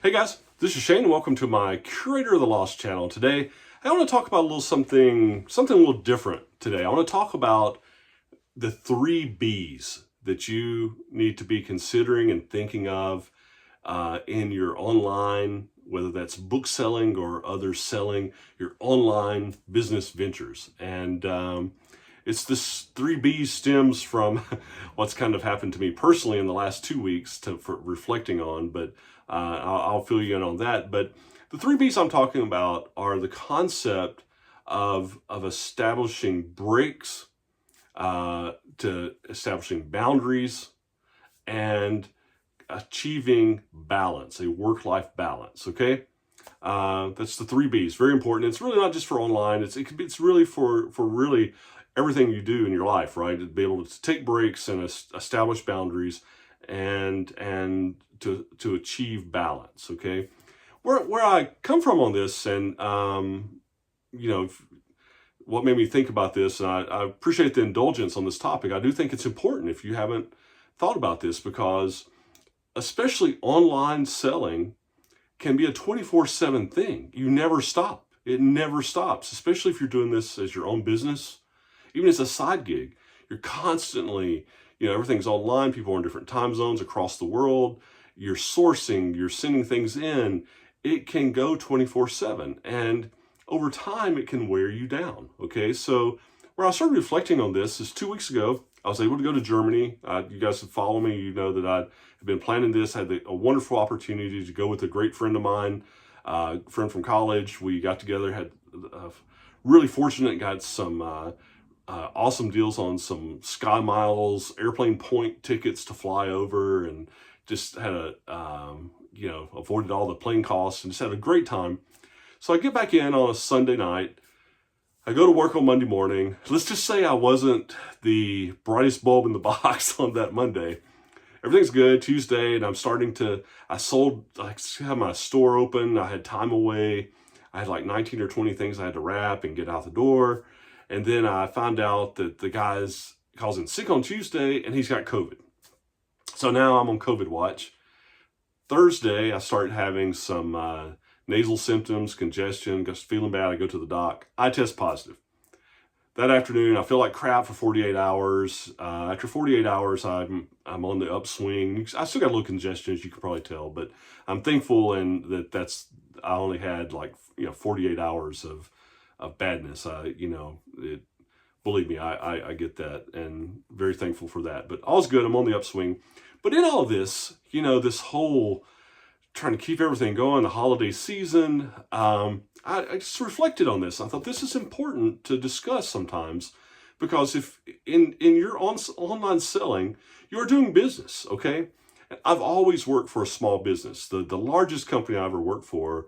Hey guys, this is Shane and welcome to my Curator of the Lost channel. Today, I want to talk about a little something a little different today. I want to talk about the 3 B's that you need to be considering and thinking of in your online, whether that's book selling or other selling, your online business ventures. And it's this 3 B's stems from what's kind of happened to me personally in the last 2 weeks for reflecting on, but I'll fill you in on that. But the 3 B's I'm talking about are the concept of establishing breaks, to establishing boundaries, and achieving balance, a work-life balance, okay? That's the 3 B's, very important. It's really not just for online, it's really for really everything you do in your life, right? To be able to take breaks and establish boundaries and to achieve balance, okay? Where I come from on this, and what made me think about this, and I appreciate the indulgence on this topic. I do think it's important if you haven't thought about this, because especially online selling can be a 24/7 thing. You never stop. It never stops, especially if you're doing this as your own business, even as a side gig. You're constantly, everything's online. People are in different time zones across the world. You're sourcing, you're sending things in. It can go 24/7. And over time, it can wear you down, okay? So where I started reflecting on this is 2 weeks ago. I was able to go to Germany. You guys have followed me. You know that I have been planning this. I had a wonderful opportunity to go with a great friend of mine, friend from college. We got together, had really fortunate, got some awesome deals on some Sky Miles, airplane point tickets to fly over, and just had avoided all the plane costs and just had a great time. So I get back in on a Sunday night. I go to work on Monday morning. Let's just say I wasn't the brightest bulb in the box on that Monday. Everything's good. Tuesday, and I had my store open. I had time away. I had like 19 or 20 things I had to wrap and get out the door. And then I found out that the guy calls in sick on Tuesday and he's got COVID. So now I'm on COVID watch. Thursday, I started having some nasal symptoms, congestion, just feeling bad. I go to the doc. I test positive. That afternoon, I feel like crap for 48 hours. After 48 hours, I'm on the upswing. I still got a little congestion, as you can probably tell, but I'm thankful I only had 48 hours of badness. Believe me, I get that, and very thankful for that. But all's good. I'm on the upswing. But in all of this, this whole trying to keep everything going, the holiday season, I just reflected on this. I thought this is important to discuss sometimes, because if in your online selling, you're doing business, okay? I've always worked for a small business. The largest company I ever worked for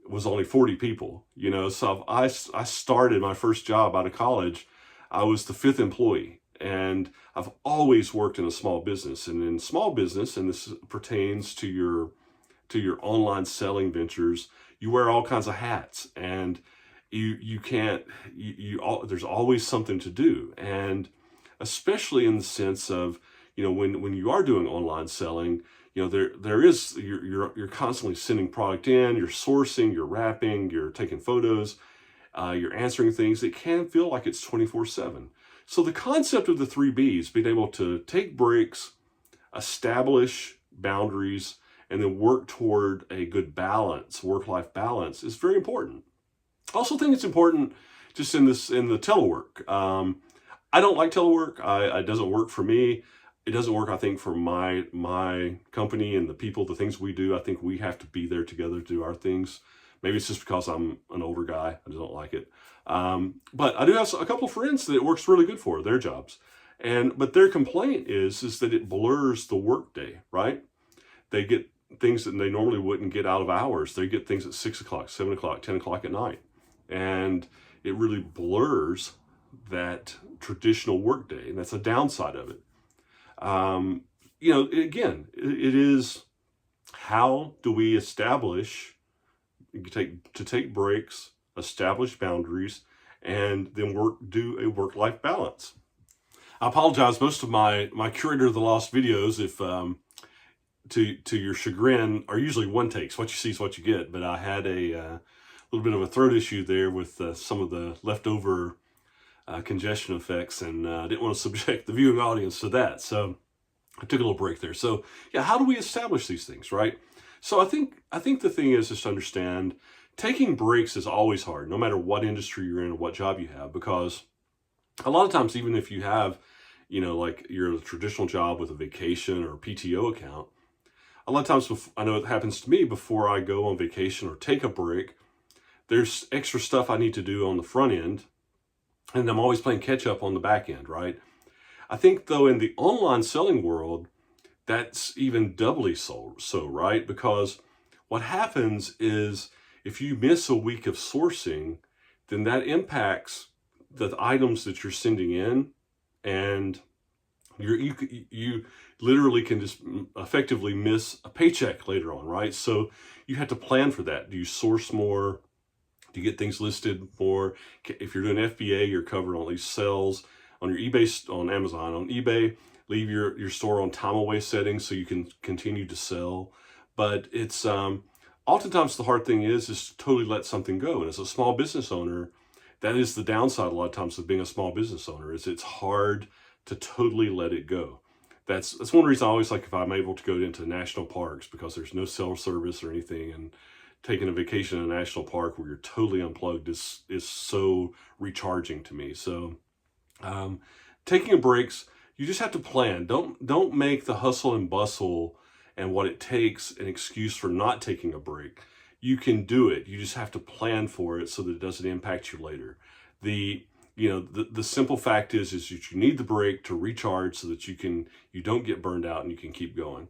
was only 40 people, so I started my first job out of college. I was the 5th employee, and I've always worked in a small business. And in small business, and this pertains to your online selling ventures, you wear all kinds of hats, and there's always something to do. And especially in the sense of, when you are doing online selling, you're constantly sending product in, you're sourcing, you're wrapping, you're taking photos, you're answering things. It can feel like it's 24/7. So the concept of the 3 B's, being able to take breaks, establish boundaries, and then work toward a good balance, work-life balance, is very important. I also think it's important just in the telework. I don't like telework. It doesn't work for me. It doesn't work, I think, for my company and the people, the things we do. I think we have to be there together to do our things. Maybe it's just because I'm an older guy. I just don't like it. But I do have a couple of friends that it works really good for their jobs. But their complaint is that it blurs the workday, right? They get things that they normally wouldn't get out of hours. They get things at 6 o'clock, 7 o'clock, 10 o'clock at night. And it really blurs that traditional workday. And that's a downside of it. Again, it is, how do we take breaks, establish boundaries, and then do a work-life balance. I apologize. Most of my Curator of the Lost videos, to your chagrin, are usually one takes. What you see is what you get. But I had a little bit of a throat issue there with some of the leftover congestion effects, and I didn't want to subject the viewing audience to that. So I took a little break there. So yeah, how do we establish these things, right? So I think the thing is just to understand taking breaks is always hard, no matter what industry you're in or what job you have, because a lot of times, even if you have, like your traditional job with a vacation or PTO account, a lot of times, I know it happens to me before I go on vacation or take a break, there's extra stuff I need to do on the front end, and I'm always playing catch up on the back end, right? I think though in the online selling world, that's even doubly so, right? Because what happens is if you miss a week of sourcing, then that impacts the items that you're sending in, and you literally can just effectively miss a paycheck later on, right? So you have to plan for that. Do you source more? Do you get things listed more? If you're doing FBA, you're covered on these sales on your eBay, on Amazon, on eBay. Leave your store on time away settings so you can continue to sell. But it's oftentimes the hard thing is to totally let something go. And as a small business owner, that is the downside a lot of times of being a small business owner, is it's hard to totally let it go. That's one reason I always like if I'm able to go into national parks, because there's no cell service or anything, and taking a vacation in a national park where you're totally unplugged is so recharging to me. So taking a breaks, you just have to plan. Don't make the hustle and bustle and what it takes an excuse for not taking a break. You can do it. You just have to plan for it so that it doesn't impact you later. The simple fact is that you need the break to recharge so that you don't get burned out and you can keep going.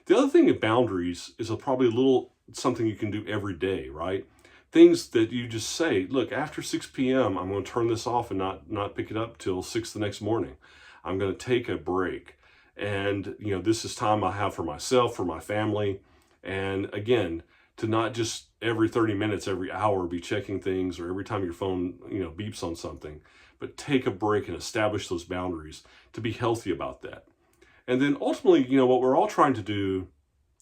The other thing with boundaries is probably a little something you can do every day, right? Things that you just say, look, after 6 p.m., I'm going to turn this off and not pick it up till 6 the next morning. I'm going to take a break. And, this is time I have for myself, for my family. And again, to not just every 30 minutes, every hour be checking things, or every time your phone, beeps on something, but take a break and establish those boundaries to be healthy about that. And then ultimately, what we're all trying to do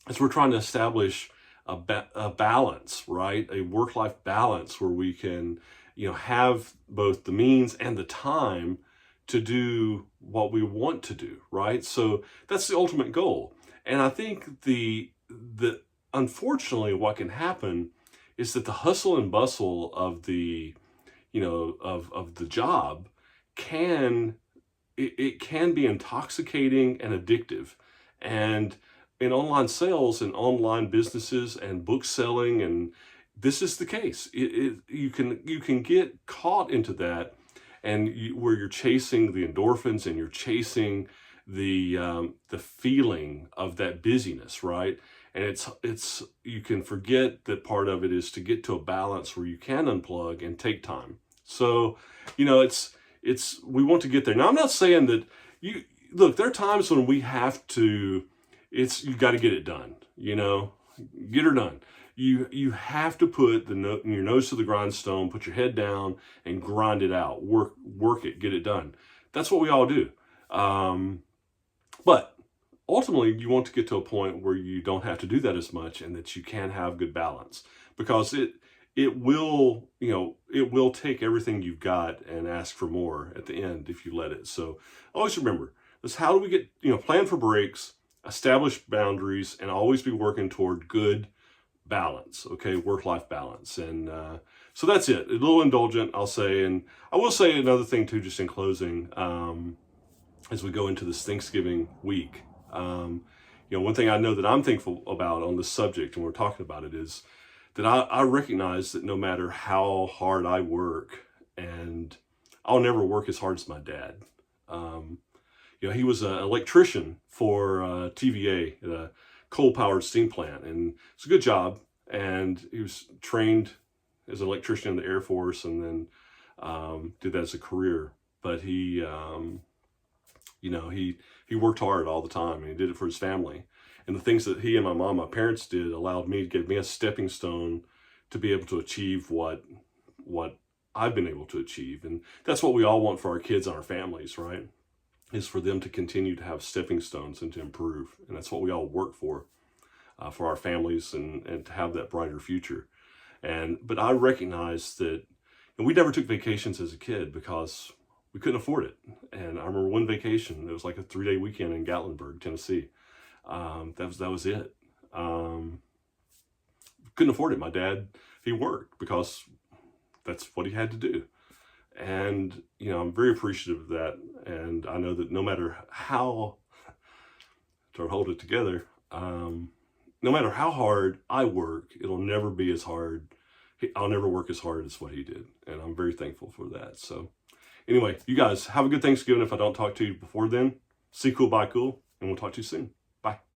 is we're trying to establish a balance, right? A work-life balance where we can, have both the means and the time to do what we want to do, right? So that's the ultimate goal. And I think the unfortunately what can happen is that the hustle and bustle of the, of the job can be intoxicating and addictive. And in online sales and online businesses and book selling, and this is the case, you can get caught into that, and where you're chasing the endorphins and you're chasing the feeling of that busyness, right? And it's you can forget that part of it is to get to a balance where you can unplug and take time. So, it's we want to get there. Now, I'm not saying that look, there are times when we have to, you got to get it done, get her done. You have to put your nose to the grindstone, put your head down and grind it out, work it, get it done. That's what we all do. But ultimately you want to get to a point where you don't have to do that as much, and that you can have good balance, because it will take everything you've got and ask for more at the end if you let it. So always remember this: how do we get, plan for breaks, establish boundaries, and always be working toward good balance, okay? Work-life balance. And so that's it. A little indulgent, I'll say. And I will say another thing too, just in closing, as we go into this Thanksgiving week. One thing I know that I'm thankful about on this subject, and we're talking about it, is that I recognize that no matter how hard I work, and I'll never work as hard as my dad. He was an electrician for TVA at a coal-powered steam plant, and it's a good job. And he was trained as an electrician in the Air Force, and then did that as a career. But he worked hard all the time, and he did it for his family. And the things that he and my parents did gave me a stepping stone to be able to achieve what I've been able to achieve. And that's what we all want for our kids and our families, right? Is for them to continue to have stepping stones and to improve. And that's what we all work for. for our families and to have that brighter future. But I recognize that we never took vacations as a kid because we couldn't afford it. And I remember one vacation, it was like a 3-day weekend in Gatlinburg, Tennessee. That was it. Couldn't afford it. My dad, he worked because that's what he had to do. And, I'm very appreciative of that. And I know that no matter how, to hold it together, no matter how hard I work, it'll never be as hard. I'll never work as hard as what he did. And I'm very thankful for that. So anyway, you guys have a good Thanksgiving. If I don't talk to you before then, see cool, buy cool, and we'll talk to you soon. Bye.